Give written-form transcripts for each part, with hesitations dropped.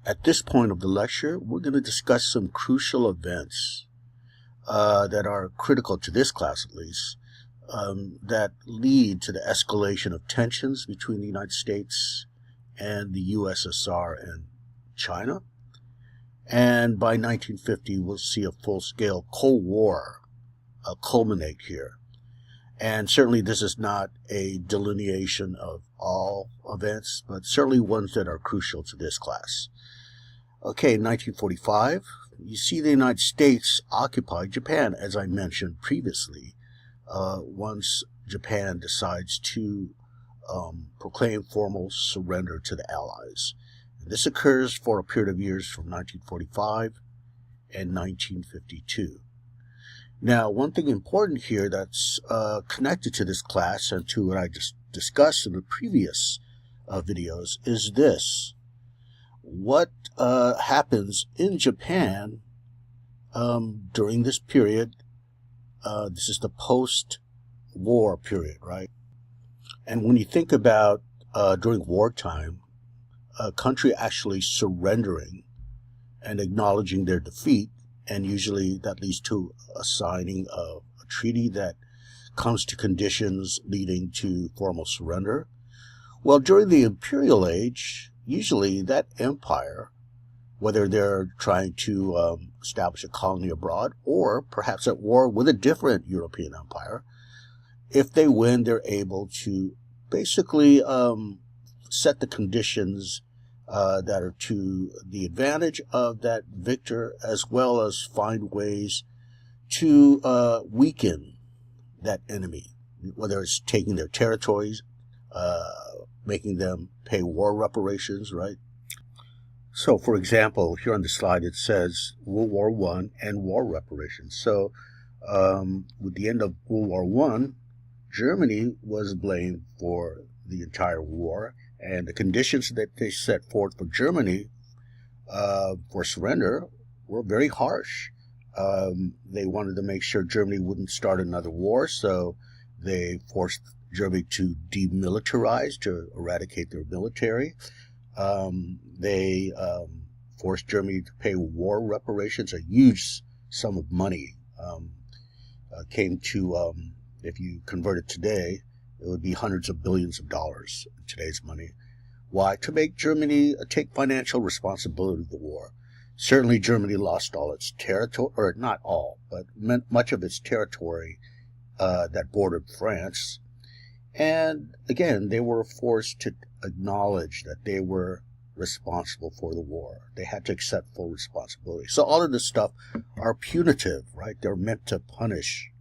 At this point of the lecture, we're going to discuss some crucial events that are critical to this class at least, that lead to the escalation of tensions between the United States and the USSR and China. And by 1950, we'll see a full-scale Cold War culminate here. And certainly this is not a delineation of all events, but certainly ones that are crucial to this class. Okay, in 1945, you see the United States occupied Japan, as I mentioned previously, once Japan decides to proclaim formal surrender to the Allies. This occurs for a period of years from 1945 and 1952. Now, one thing important here that's connected to this class and to what I just discussed in the previous videos is this. What happens in Japan during this period? This is the post-war period, right? And when you think about during wartime, a country actually surrendering and acknowledging their defeat, and usually that leads to a signing of a treaty that comes to conditions leading to formal surrender. Well, during the imperial age, usually that empire, whether they're trying to establish a colony abroad or perhaps at war with a different European empire, if they win, they're able to basically set the conditions that are to the advantage of that victor, as well as find ways to weaken that enemy, whether it's taking their territories, making them pay war reparations, right? So, for example, here on the slide it says World War I and war reparations. So, with the end of World War I, Germany was blamed for the entire war, and the conditions that they set forth for Germany for surrender were very harsh. They wanted to make sure Germany wouldn't start another war, so they forced Germany to demilitarize, to eradicate their military. They forced Germany to pay war reparations. A huge sum of money came to, if you convert it today, it would be hundreds of billions of dollars in today's money. Why? To make Germany take financial responsibility of the war. Certainly Germany lost all its territory, or not all, but much of its territory that bordered France. And again, they were forced to acknowledge that they were responsible for the war. They had to accept full responsibility. So all of this stuff are punitive, right? They're meant to punish.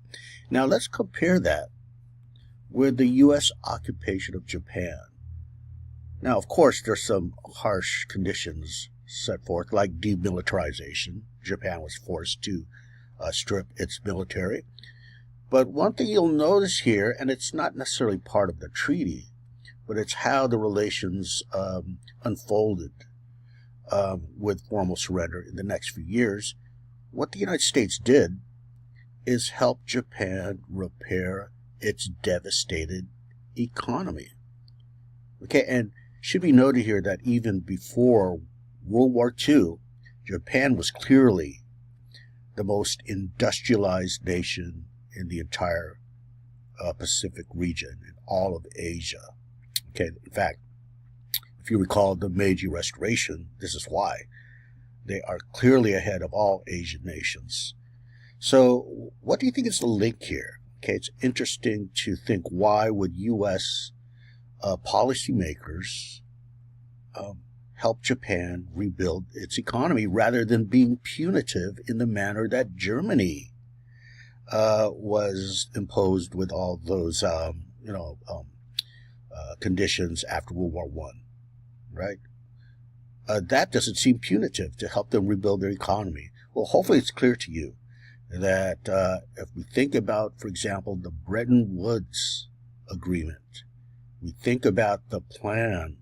Now let's compare that with the U.S. occupation of Japan. Now, of course, there's some harsh conditions set forth, like demilitarization. Japan was forced to strip its military. But one thing you'll notice here, and it's not necessarily part of the treaty, but it's how the relations unfolded with formal surrender in the next few years. What the United States did is help Japan repair its devastated economy. Okay, and should be noted here that even before World War II, Japan was clearly the most industrialized nation in the entire Pacific region, in all of Asia. Okay, in fact, if you recall the Meiji Restoration, this is why. They are clearly ahead of all Asian nations. So what do you think is the link here? Okay, it's interesting to think, why would U.S. Policymakers help Japan rebuild its economy rather than being punitive in the manner that Germany was imposed with all those conditions after World War I, right? That doesn't seem punitive to help them rebuild their economy. Well, hopefully it's clear to you that if we think about, for example, the Bretton Woods Agreement, we think about the plan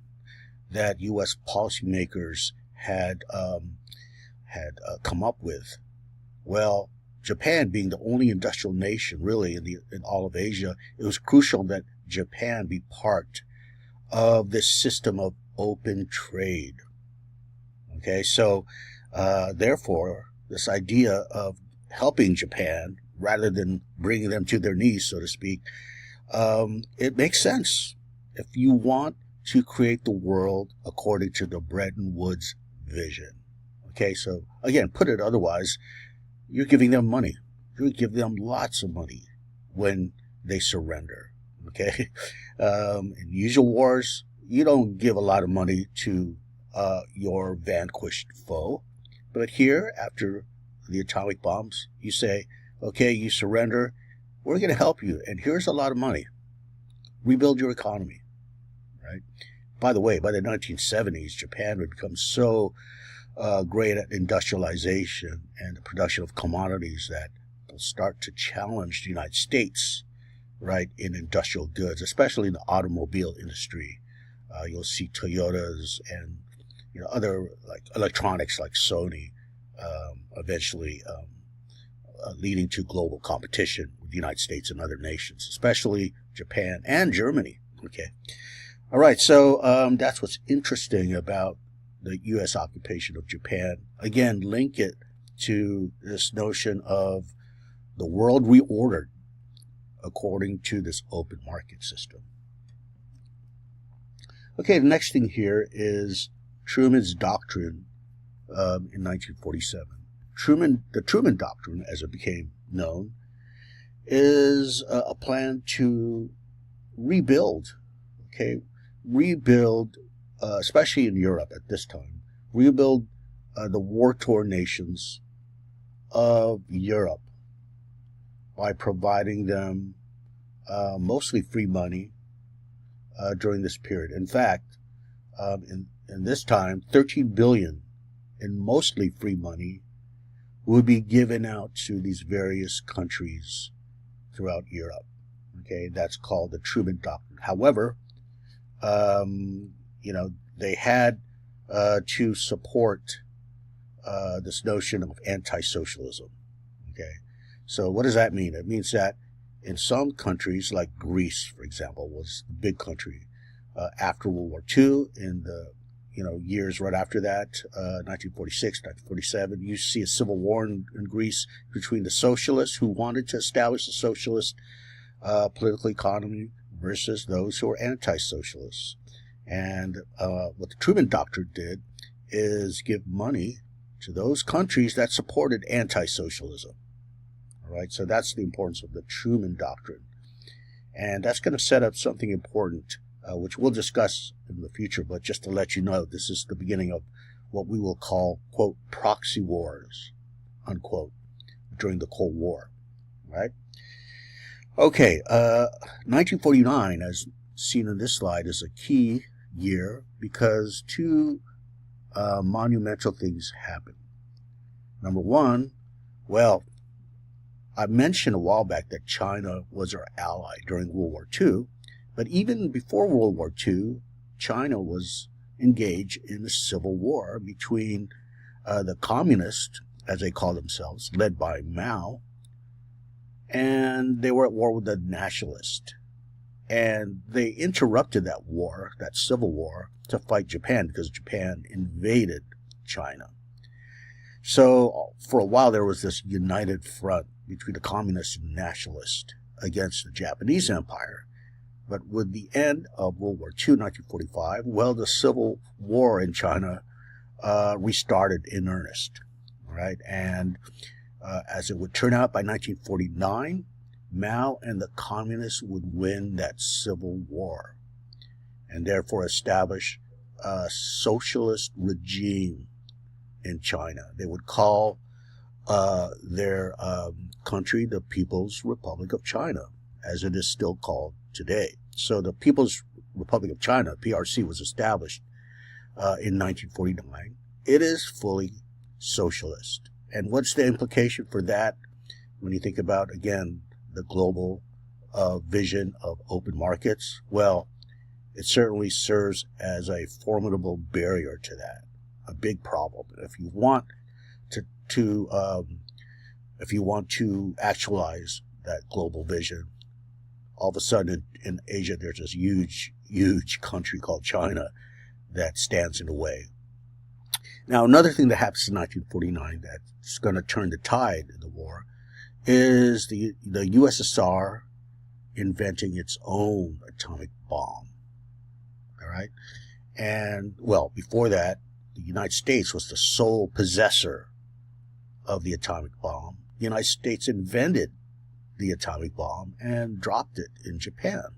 that U.S. policymakers had come up with. Well, Japan being the only industrial nation really in all of Asia, it was crucial that Japan be part of this system of open trade. Okay, so therefore, this idea of helping Japan rather than bringing them to their knees, so to speak, it makes sense if you want to create the world according to the Bretton Woods vision. Okay, so again, put it otherwise, you're giving them money. You give them lots of money when they surrender. Okay, in usual wars, you don't give a lot of money to your vanquished foe. But here, after the atomic bombs, you say, okay, you surrender, we're going to help you, and here's a lot of money. Rebuild your economy, right? By the way, by the 1970s, Japan would become so great at industrialization and the production of commodities that they'll start to challenge the United States, right, in industrial goods, especially in the automobile industry. You'll see Toyotas and other like electronics like Sony eventually leading to global competition with the United States and other nations, especially Japan and Germany. Okay. All right. So that's what's interesting about the U.S. occupation of Japan. Again, link it to this notion of the world reordered according to this open market system. Okay, the next thing here is Truman's Doctrine in 1947. The Truman Doctrine, as it became known, is a plan to rebuild, especially in Europe at this time, rebuild the war-torn nations of Europe by providing them mostly free money during this period. In fact, in this time, $13 billion in mostly free money would be given out to these various countries throughout Europe. Okay, that's called the Truman Doctrine. However, they had to support this notion of anti-socialism. Okay, so what does that mean? It means that in some countries, like Greece, for example, was the big country after World War II, in the years right after that, 1946, 1947, you see a civil war in Greece between the socialists who wanted to establish a socialist political economy versus those who were anti-socialists. And what the Truman Doctrine did is give money to those countries that supported anti-socialism. All right, so that's the importance of the Truman Doctrine. And that's going to set up something important, which we'll discuss in the future, but just to let you know, this is the beginning of what we will call, quote, proxy wars, unquote, during the Cold War, right? Okay, 1949, as seen in this slide, is a key year because two monumental things happened. Number one, well, I mentioned a while back that China was our ally during World War II, but even before World War II, China was engaged in a civil war between the communists, as they call themselves, led by Mao, and they were at war with the nationalists. And they interrupted that war, that civil war, to fight Japan because Japan invaded China. So for a while there was this united front between the communists and nationalists against the Japanese Empire. But with the end of World War II, 1945, well, the civil war in China restarted in earnest, right? And as it would turn out, by 1949, Mao and the communists would win that civil war and therefore establish a socialist regime in China. They would call their country the People's Republic of China, as it is still called today. So the People's Republic of China, PRC, was established in 1949. It is fully socialist. And what's the implication for that when you think about, again, the global vision of open markets? Well, it certainly serves as a formidable barrier to that, a big problem. If you want to actualize that global vision, all of a sudden in Asia there's this huge country called China that stands in the way. Now, another thing that happens in 1949 that's going to turn the tide in the war is the USSR inventing its own atomic bomb. All right? And, well, before that, the United States was the sole possessor of the atomic bomb. The United States invented the atomic bomb and dropped it in Japan.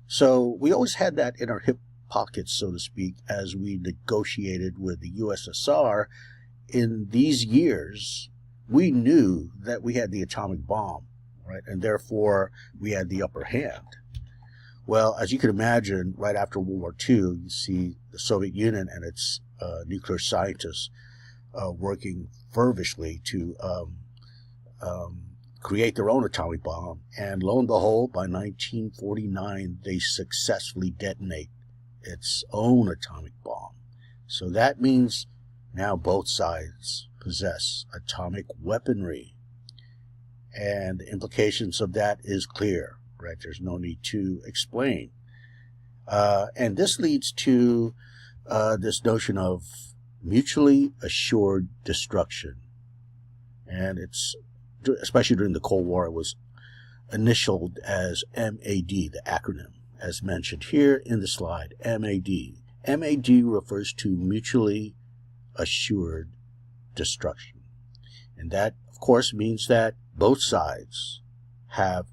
So we always had that in our hip pockets, so to speak, as we negotiated with the USSR. In these years, we knew that we had the atomic bomb, right? And therefore, we had the upper hand. Well, as you can imagine, right after World War II, you see the Soviet Union and its nuclear scientists working fervently to create their own atomic bomb. And lo and behold, by 1949, they successfully detonate its own atomic bomb. So that means now both sides possess atomic weaponry. And the implications of that is clear, right? There's no need to explain. And this leads to this notion of mutually assured destruction. And it's, especially during the Cold War, it was initialed as MAD, the acronym, as mentioned here in the slide, MAD. MAD refers to mutually assured destruction. And that, of course, means that both sides have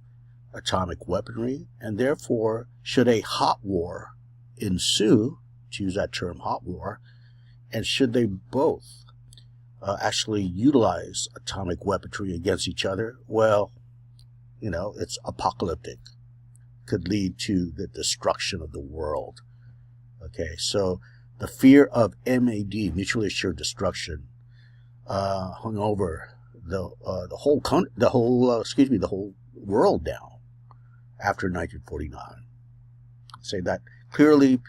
atomic weaponry, and therefore, should a hot war ensue, to use that term, hot war, and should they both actually utilize atomic weaponry against each other, well, you know, it's apocalyptic. Could lead to the destruction of the world. Okay, so the fear of MAD, mutually assured destruction, hung over the whole world now after 1949. Say that clearly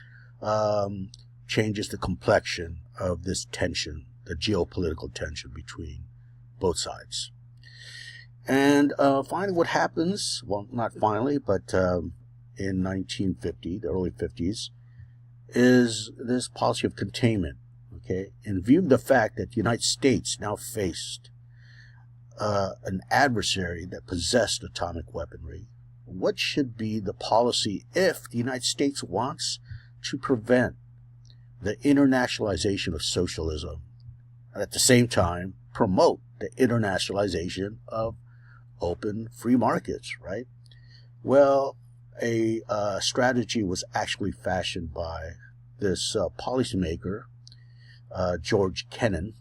changes the complexion of this tension, the geopolitical tension between both sides. And finally, what happens, well, not finally, but in 1950, the early 50s, is this policy of containment, okay? In view of the fact that the United States now faced an adversary that possessed atomic weaponry, what should be the policy if the United States wants to prevent the internationalization of socialism and at the same time promote the internationalization of open free markets, right? Well, a strategy was actually fashioned by this policymaker, George Kennan.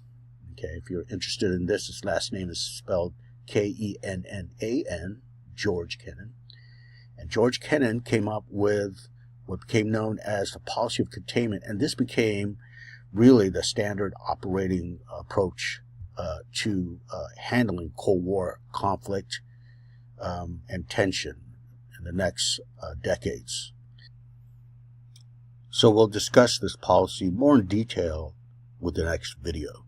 Okay, if you're interested in this, his last name is spelled Kennan, George Kennan. And George Kennan came up with what became known as the policy of containment, and this became really the standard operating approach to handling Cold War conflict and tension in the next decades. So we'll discuss this policy more in detail with the next video.